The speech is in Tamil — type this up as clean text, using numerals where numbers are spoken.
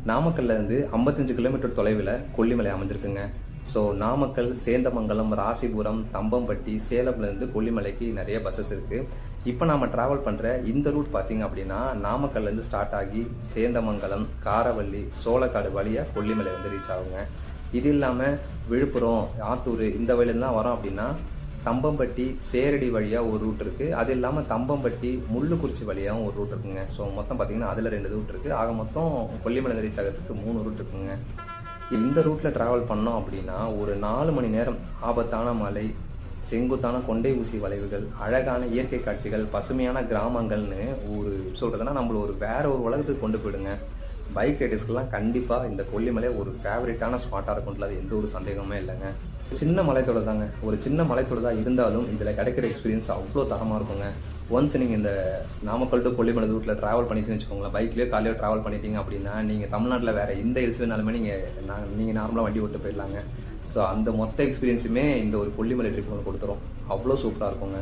நாமக்கல்லேருந்து 55 கிலோமீட்டர் தொலைவில் கொல்லிமலை அமைஞ்சிருக்குங்க. ஸோ நாமக்கல், சேந்தமங்கலம், ராசிபுரம், தம்பம்பட்டி, சேலம்லேருந்து கொல்லிமலைக்கு நிறைய பஸ்ஸஸ் இருக்குது. இப்போ நாம் ட்ராவல் பண்ணுற இந்த ரூட் பார்த்திங்க அப்படின்னா நாமக்கல்லேருந்து ஸ்டார்ட் ஆகி சேந்தமங்கலம், காரவள்ளி, சோளக்காடு வழியாக கொல்லிமலை வந்து ரீச் ஆகுங்க. இது இல்லாமல் விழுப்புரம், ஆத்தூர் இந்த வழியிலாம் வரோம் அப்படின்னா தம்பம்பட்டி, சேரடி வழியாக ஒரு ரூட் இருக்குது. அது இல்லாமல் தம்பம்பட்டி, முள்ளுக்குறிச்சி வழியாகவும் ஒரு ரூட் இருக்குங்க. ஸோ மொத்தம் பார்த்திங்கன்னா அதில் 2 ரூட் இருக்குது. ஆக மொத்தம் கொல்லிமலை ரீச் ஆகிறதுக்கு 3 ரூட் இருக்குங்க. இந்த ரூட்டில் ட்ராவல் பண்ணோம் அப்படின்னா ஒரு 4 மணி நேரம் ஆபத்தான மலை, செங்குத்தான கொண்டை ஊசி வளைவுகள், அழகான இயற்கை காட்சிகள், பசுமையான கிராமங்கள்னு ஒரு சொல்கிறதுனா நம்மள வேற ஒரு உலகத்துக்கு கொண்டு போயிடுங்க. பைக் ரைடர்ஸ்க்கெலாம் கண்டிப்பாக இந்த கொல்லிமலை ஒரு ஃபேவரட்டான ஸ்பாட்டாக இருக்கும்ல, அது எந்த ஒரு சந்தேகமே இல்லைங்க. சின்ன மலைத்தொடர் தாங்க, ஒரு சின்ன மலைத்தொடராக இருந்தாலும் இதில் கிடைக்கிற எக்ஸ்பீரியன்ஸ் அவ்வளோ தரமாக இருக்குங்க. ஒன்ஸ் நீங்கள் இந்த நாமக்கல் டு கொல்லிமலை ரூட்டில் ட்ராவல் பண்ணிட்டுன்னு வச்சுக்கோங்களேன், பைக்லேயோ காலையோ ட்ராவல் பண்ணிட்டீங்க அப்படின்னா நீங்கள் தமிழ்நாட்டில் வேறு எந்த ஹில்ஸ் வேணாலுமே நீங்கள் நார்மலாக வண்டி ஓட்டு போயிடலாங்க. ஸோ அந்த மொத்த எக்ஸ்பீரியன்ஸுமே இந்த ஒரு கொல்லிமலை ட்ரிப் கொடுத்துரும். அவ்வளோ சூப்பராக இருக்குங்க.